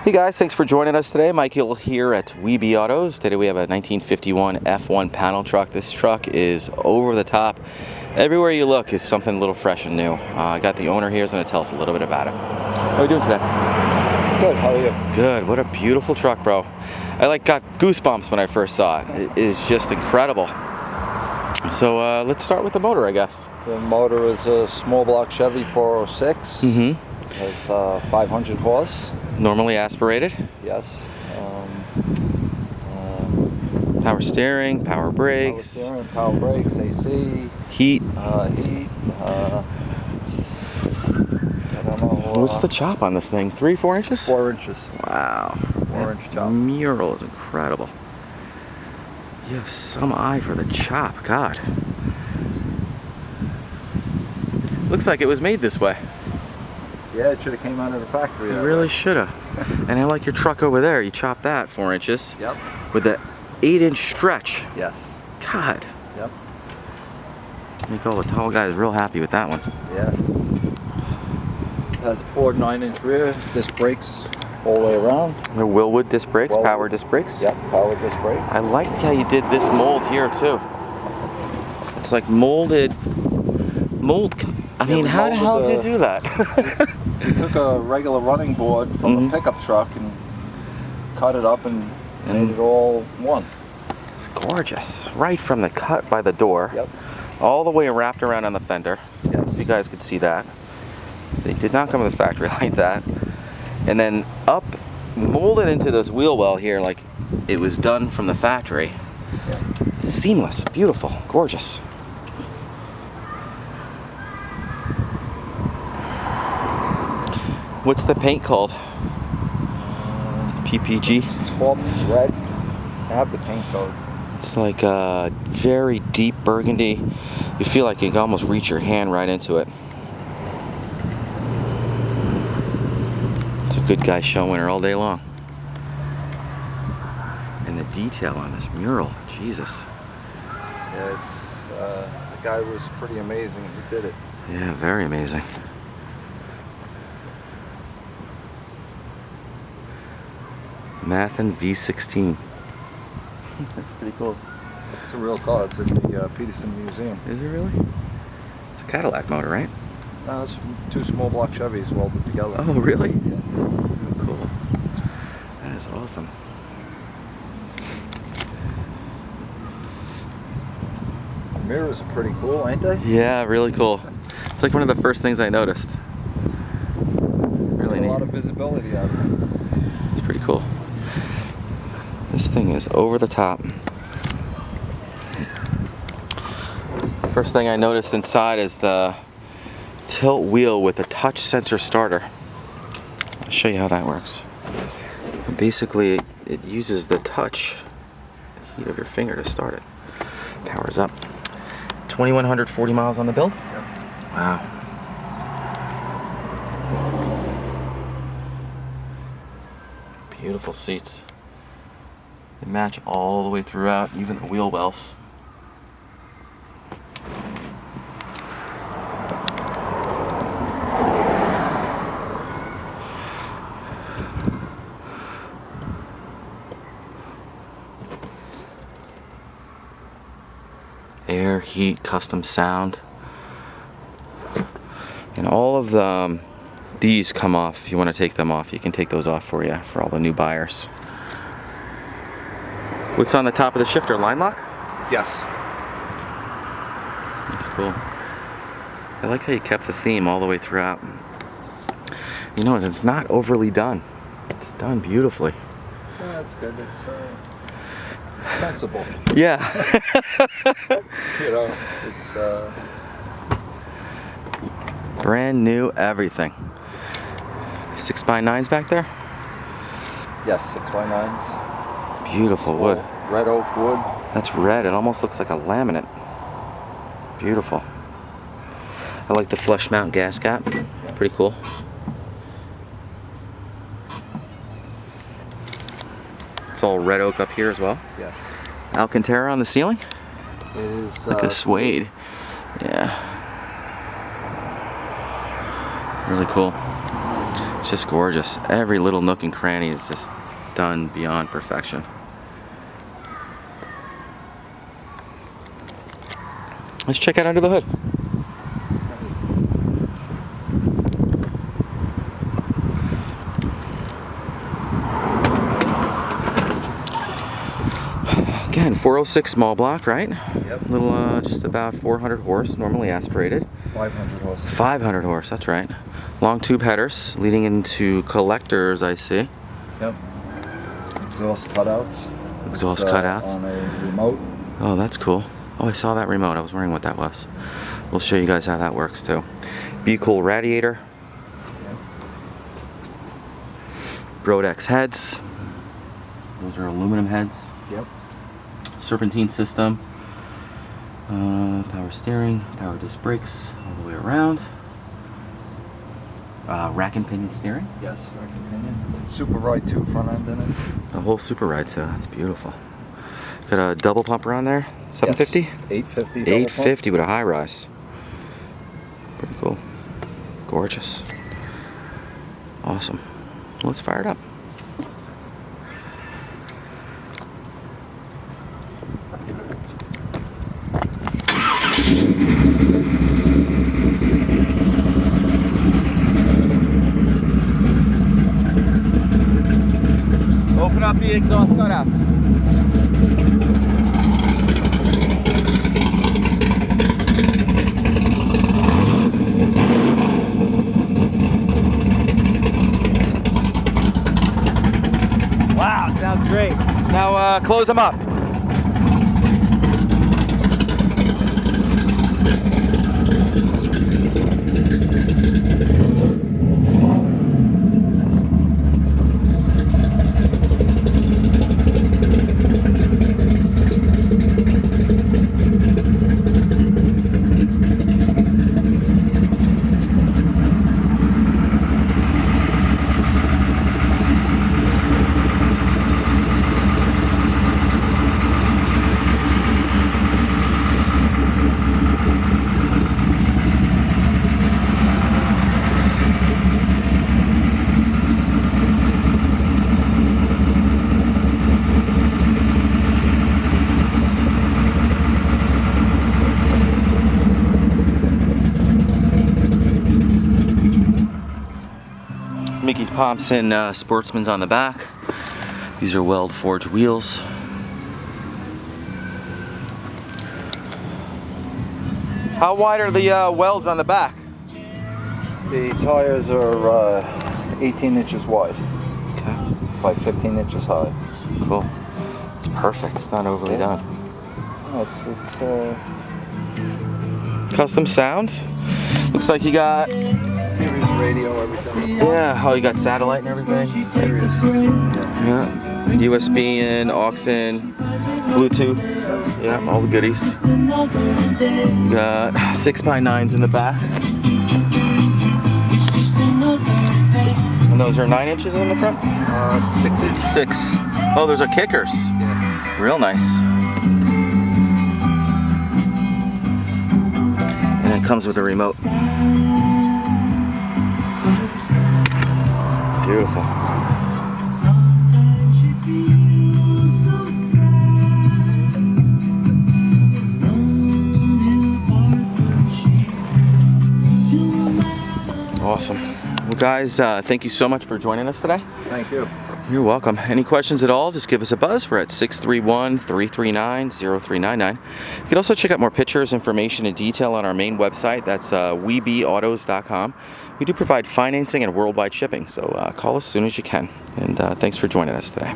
Hey guys, thanks for joining us today. Mike Hill here at WeBe Autos. Today we have a 1951 F1 panel truck. This truck is over the top. Everywhere you look is something a little fresh and new. I got the owner here who's going to tell us a little bit about it. How are you doing today? Good, how are you? Good. What a beautiful truck, bro. I got goosebumps when I first saw it. It is just incredible. So let's start with the motor, I guess. The motor is a small block Chevy 406. Mm-hmm. It's 500 horse. Normally aspirated. Yes. Power steering, power brakes. Power brakes, AC. Heat. Heat. I don't know. What's the chop on this thing? 3-4 inches? 4 inches. Wow. 4-inch chop. Mural is incredible. You have some eye for the chop. God. Looks like it was made this way. Yeah, it should have came out of the factory. It really should have. And I like your truck over there. You chopped that 4 inches. Yep. With an 8-inch stretch. Yes. God. Yep. Make all the tall guys real happy with that one. Yeah. It has a Ford 9-inch rear. Disc brakes all the way around. They're Wilwood disc brakes, Wilwood. power disc brakes. Yep, power disc brakes. I liked how you did this mold here too. It's like molded. I mean, how the hell did you do that? We took a regular running board from a pickup truck and cut it up and made it all one. It's gorgeous. Right from the cut by the door. Yep. All the way wrapped around on the fender. Yes. You guys could see that. They did not come to the factory like that. And then up, molded into this wheel well here like it was done from the factory. Yeah. Seamless, beautiful, gorgeous. What's the paint called? PPG? It's called red. I have the paint code. It's like a very deep burgundy. You feel like you can almost reach your hand right into it. It's a good guy show winner all day long. And the detail on this mural, Jesus. Yeah, it's the guy was pretty amazing who did it. Yeah, very amazing. Mathen V16. That's pretty cool. It's a real car. It's at the Peterson Museum. Is it really? It's a Cadillac motor, right? No, it's two small block Chevys welded together. Oh, really? Yeah. Cool. That is awesome. The mirrors are pretty cool, ain't they? Yeah, really cool. It's like one of the first things I noticed. Really neat. A lot of visibility out of it. It's pretty cool. This thing is over the top. First thing I noticed inside is the tilt wheel with a touch sensor starter. I'll show you how that works. Basically, it uses the touch heat of your finger to start it. Powers up. 2,140 miles on the build? Yep. Wow. Beautiful seats. They match all the way throughout, even the wheel wells. Air, heat, custom sound. And all of the these come off. If you want to take them off, you can take those off for you, for all the new buyers. What's on the top of the shifter? Line lock? Yes. That's cool. I like how you kept the theme all the way throughout. You know, it's not overly done. It's done beautifully. Yeah, it's good. It's sensible. Yeah. You know, it's Brand new everything. 6x9s back there? yes, 6x9s. Beautiful wood. Red oak wood. That's red. It almost looks like a laminate. Beautiful. I like the flush mount gas cap. Pretty cool. It's all red oak up here as well. Yes. Alcantara on the ceiling? It is Like a suede. Yeah. Really cool. It's just gorgeous. Every little nook and cranny is just done beyond perfection. Let's check out under the hood. Again, 406 small block, right? Yep. Little, just about 400 horse, normally aspirated. 500 horse. 500 horse, that's right. Long tube headers leading into collectors, I see. Yep. Exhaust cutouts. Exhaust It's, cutouts. On a remote. Oh, that's cool. Oh, I saw that remote. I was wondering what that was. We'll show you guys how that works too. Be Cool radiator. Yep. Brodex heads. Those are aluminum heads. Yep. Serpentine system. Power steering, power disc brakes all the way around. Rack-N-Pinion steering. Yes, Rack-N-Pinion. Super Ride 2 front end in it. A whole super ride too. That's beautiful. Got a double pumper on there. 750. Yes, 850. 850 with a high rise. Pretty cool. Gorgeous. Awesome. Let's fire it up. Open up the exhaust cutouts. Wow, sounds great. Now close them up. Mickys pumps and Sportsman's on the back. These are Weld forged wheels. How wide are the welds on the back? The tires are 18 inches wide. Okay, By 15 inches high. cool. It's perfect. It's not overly done. No, it's Custom sound. Looks like you got, Series radio, everything. yeah, oh, you got satellite and everything. Series. Yeah, USB in, aux in, Bluetooth. Yeah, all the goodies. You got 6x9s in the back. And those are 9 inches in the front? 6 inches. 6. Oh, those are kickers. Yeah. Real nice. And it comes with a remote. Beautiful. Awesome. Well, guys, thank you so much for joining us today. Thank you. You're welcome. Any questions at all, just give us a buzz. We're at 631-339-0399. You can also check out more pictures, information, and detail on our main website. That's WeBeAutos.com. We do provide financing and worldwide shipping, so call us as soon as you can. And thanks for joining us today.